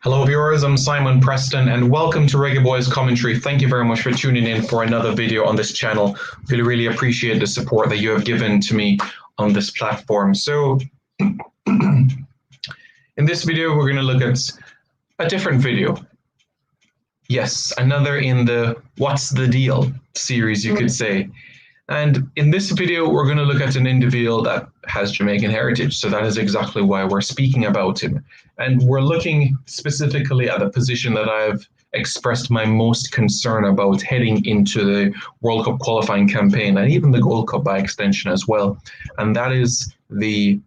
Hello viewers, I'm Simon Preston and welcome to Reggae Boyz Commentary. Thank you very much for tuning in for another video on this channel. Really appreciate the support that you have given to me on this platform. So in this video, we're going to look at a different video. Yes, another in the What's the Deal series, you could say. And in this video, we're going to look at an individual that has Jamaican heritage. So that is exactly why we're speaking about him. And we're looking specifically at a position that I've expressed my most concern about heading into the World Cup qualifying campaign and even the Gold Cup by extension as well. And that is the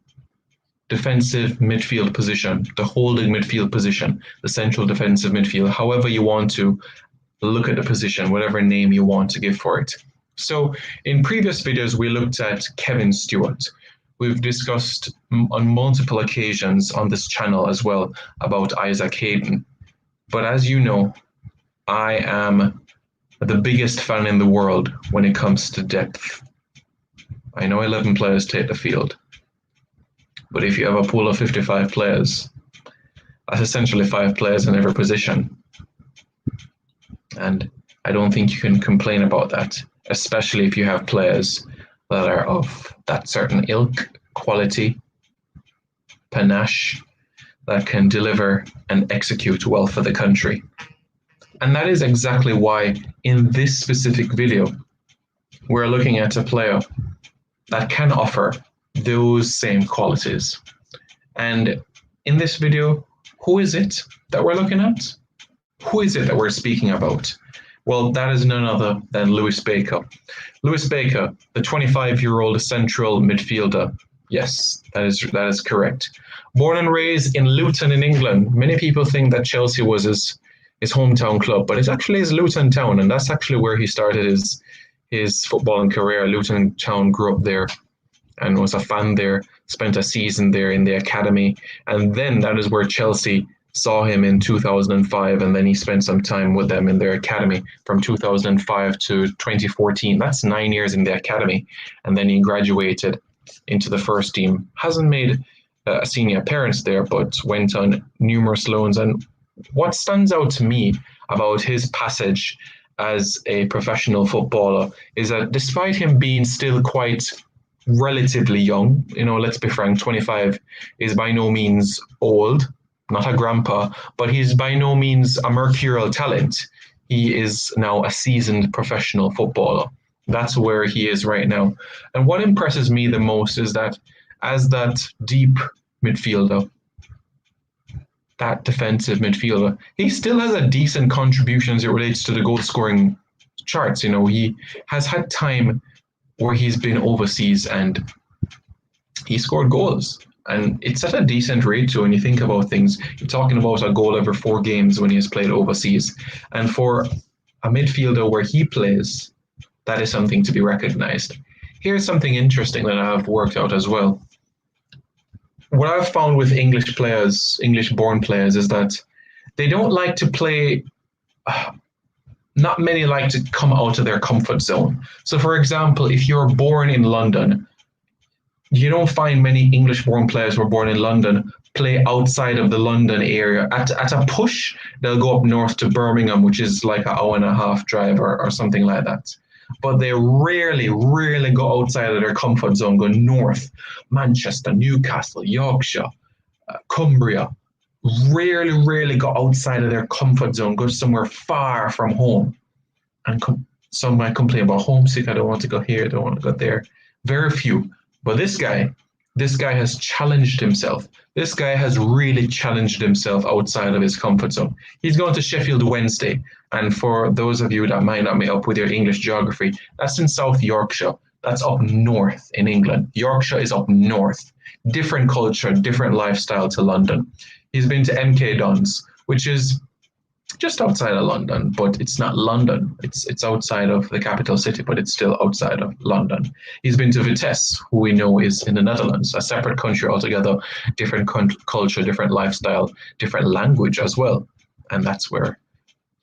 defensive midfield position, the holding midfield position, the central defensive midfield, however you want to look at the position, whatever name you want to give for it. So in previous videos, we looked at Kevin Stewart. We've discussed on multiple occasions on this channel as well about Isaac Hayden. But as you know, I am the biggest fan in the world when it comes to depth. I know 11 players take the field, but if you have a pool of 55 players, that's essentially 5 players in every position. And I don't think you can complain about that, especially if you have players that are of that certain ilk, quality, panache, that can deliver and execute well for the country. And that is exactly why in this specific video, we're looking at a player that can offer those same qualities. And in this video, who is it that we're looking at? Who is it that we're speaking about? Well, that is none other than Lewis Baker. Lewis Baker, the 25-year-old central midfielder. Yes, that is correct. Born and raised in Luton in England. Many people think that Chelsea was his hometown club, but it's actually his Luton town, and that's actually where he started his footballing career. Luton Town, grew up there and was a fan there, spent a season there in the academy, and then that is where Chelsea saw him in 2005, and then he spent some time with them in their academy from 2005 to 2014. That's 9 years in the academy, and then he graduated into the first team. Hasn't made a senior appearance there, but went on numerous loans. And what stands out to me about his passage as a professional footballer is that despite him being still quite relatively young, let's be frank, 25 is by no means old, not a grandpa, but he's by no means a mercurial talent. He is now a seasoned professional footballer. That's where he is right now. And what impresses me the most is that as that deep midfielder, that defensive midfielder, he still has a decent contribution as it relates to the goal scoring charts. He has had time where he's been overseas and he scored goals. And it's at a decent rate too. When you think about things, you're talking about a goal every 4 games when he has played overseas. And for a midfielder where he plays, that is something to be recognized. Here's something interesting that I've worked out as well. What I've found with English players, English-born players, is that they don't like to play. Not many like to come out of their comfort zone. So, for example, if you're born in London, you don't find many English-born players who are born in London play outside of the London area. At a push, they'll go up north to Birmingham, which is like an hour-and-a-half drive or something like that. But they rarely go outside of their comfort zone, go north, Manchester, Newcastle, Yorkshire, Cumbria. Rarely go outside of their comfort zone, go somewhere far from home. And some might complain about homesick, I don't want to go here, I don't want to go there. Very few. But this guy has challenged himself. This guy has really challenged himself outside of his comfort zone. He's going to Sheffield Wednesday. And for those of you that might not be up with your English geography, that's in South Yorkshire. That's up north in England. Yorkshire is up north. Different culture, different lifestyle to London. He's been to MK Dons, which is just outside of London, but it's not London. It's outside of the capital city, but it's still outside of London. He's been to Vitesse, who we know is in the Netherlands, a separate country altogether, different culture, different lifestyle, different language as well. And that's where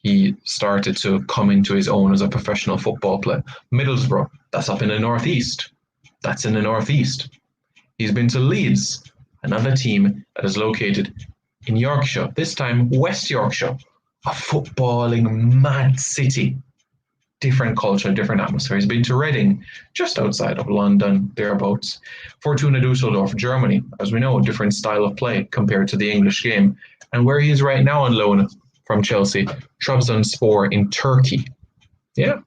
he started to come into his own as a professional football player. Middlesbrough, that's up in the northeast. That's in the northeast. He's been to Leeds, another team that is located in Yorkshire, this time West Yorkshire, a footballing mad city. Different culture, different atmosphere. He's been to Reading, just outside of London, thereabouts. Fortuna Dusseldorf, Germany, as we know, a different style of play compared to the English game. And where he is right now on loan from Chelsea, Trabzonspor in Turkey. Yeah.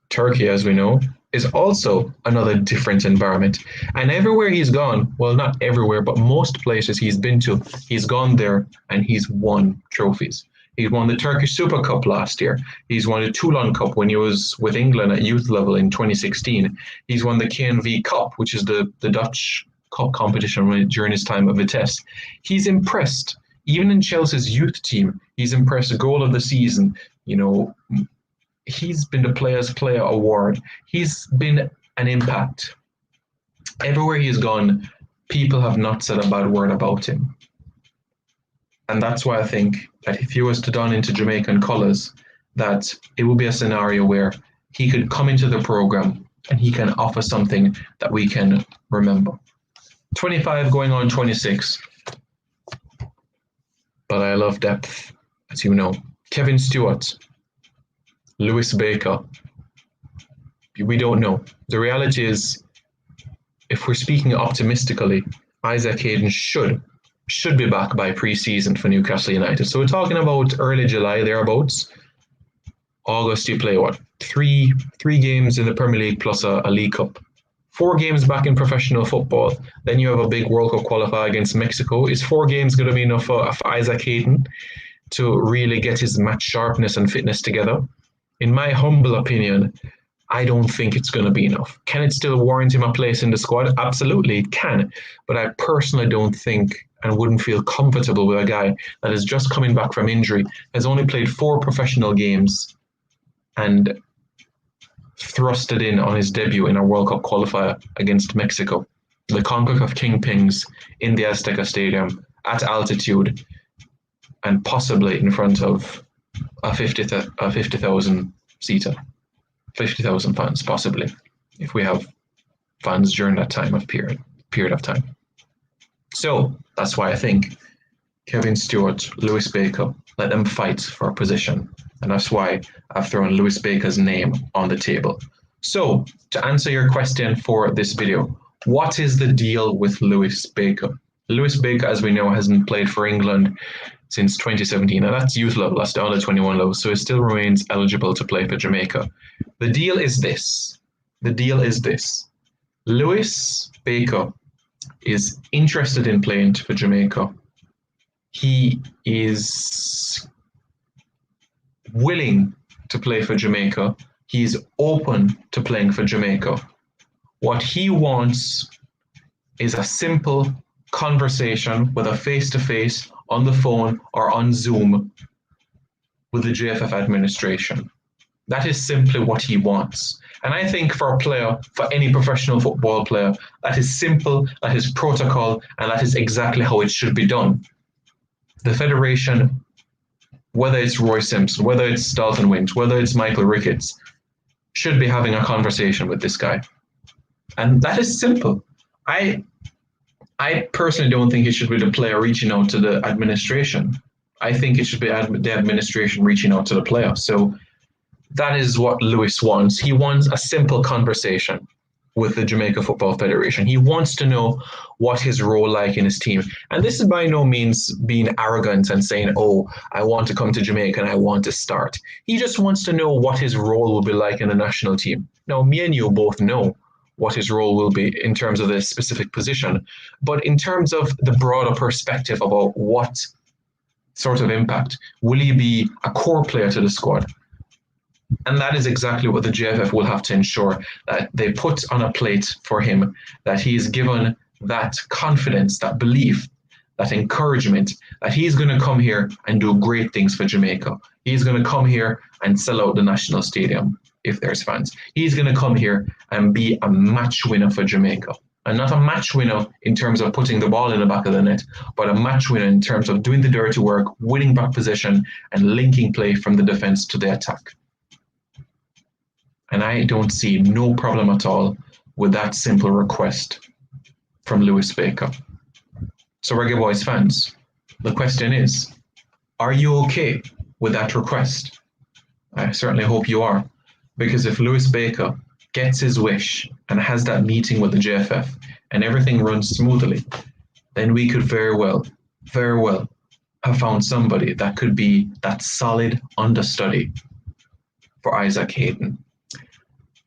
Turkey, as we know, is also another different environment. And everywhere he's gone, well, not everywhere, but most places he's been to, he's gone there and he's won trophies. He won the Turkish Super Cup last year. He's won the Toulon Cup when he was with England at youth level in 2016. He's won the KNV Cup, which is the Dutch cup competition during his time at Vitesse. He's impressed. Even in Chelsea's youth team, he's impressed. Goal of the season, you know, he's been the Players' Player award. He's been an impact. Everywhere he's gone, people have not said a bad word about him. And that's why I think that if he was to don into Jamaican colours, that it would be a scenario where he could come into the programme and he can offer something that we can remember. 25 going on 26. But I love depth, as you know. Kevin Stewart, Lewis Baker. We don't know. The reality is, if we're speaking optimistically, Isaac Hayden should be back by pre-season for Newcastle United. So we're talking about early July, thereabouts. August, you play what? Three games in the Premier League plus a League Cup. 4 games back in professional football. Then you have a big World Cup qualifier against Mexico. Is 4 games going to be enough for Isaac Hayden to really get his match sharpness and fitness together? In my humble opinion, I don't think it's going to be enough. Can it still warrant him a place in the squad? Absolutely, it can. But I personally don't think and wouldn't feel comfortable with a guy that is just coming back from injury, has only played 4 professional games and thrusted in on his debut in a World Cup qualifier against Mexico. The CONCACAF Kingpins in the Azteca Stadium at altitude and possibly in front of a 50,000 seater. 50,000 fans, possibly, if we have fans during that period of time. So that's why I think Kevin Stewart, Lewis Baker, let them fight for a position. And that's why I've thrown Lewis Baker's name on the table. So to answer your question for this video, what is the deal with Lewis Baker? Lewis Baker, as we know, hasn't played for England since 2017, and that's youth level, that's the under 21 level, so he still remains eligible to play for Jamaica. The deal is this. Lewis Baker is interested in playing for Jamaica. He is willing to play for Jamaica. He's open to playing for Jamaica. What he wants is a simple conversation with a face-to-face on the phone or on Zoom with the JFF administration. That is simply what he wants. And I think for a player, for any professional football player, that is simple, that is protocol, and that is exactly how it should be done. The Federation, whether it's Roy Simpson, whether it's Dalton Wint, whether it's Michael Ricketts, should be having a conversation with this guy. And that is simple. I personally don't think it should be the player reaching out to the administration. I think it should be the administration reaching out to the player. So that is what Lewis wants. He wants a simple conversation with the Jamaica Football Federation. He wants to know what his role like in his team. And this is by no means being arrogant and saying, oh, I want to come to Jamaica and I want to start. He just wants to know what his role will be like in the national team. Now, me and you both know what his role will be in terms of the specific position, but in terms of the broader perspective about what sort of impact, will he be a core player to the squad? And that is exactly what the JFF will have to ensure, that they put on a plate for him, that he is given that confidence, that belief, that encouragement, that he's going to come here and do great things for Jamaica. He's going to come here and sell out the national stadium if there's fans. He's going to come here and be a match winner for Jamaica. And not a match winner in terms of putting the ball in the back of the net, but a match winner in terms of doing the dirty work, winning back possession, and linking play from the defense to the attack. And I don't see no problem at all with that simple request from Lewis Baker. So Reggae Boyz fans, The question is, are you okay with that request? I certainly hope you are, because if Lewis Baker gets his wish and has that meeting with the JFF and everything runs smoothly, then we could very well have found somebody that could be that solid understudy for Isaac Hayden.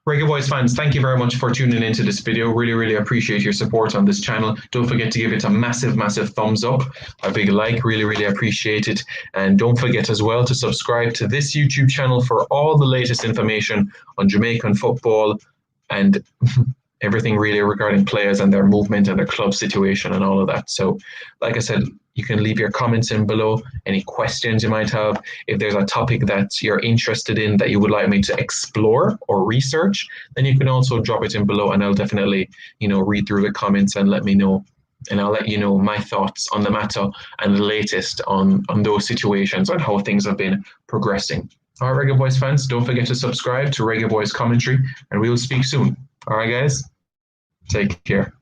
Reggae Boyz fans, thank you very much for tuning into this video. Really appreciate your support on this channel. Don't forget to give it a massive thumbs up, a big like, really appreciate it. And don't forget as well to subscribe to this YouTube channel for all the latest information on Jamaican football and everything really regarding players and their movement and their club situation and all of that. So like I said, you can leave your comments in below, any questions you might have. If there's a topic that you're interested in that you would like me to explore or research, then you can also drop it in below and I'll definitely, read through the comments and let me know. And I'll let you know my thoughts on the matter and the latest on those situations and how things have been progressing. All right, Reggae Boyz fans, don't forget to subscribe to Reggaeboyz Commentary and we will speak soon. All right, guys, take care.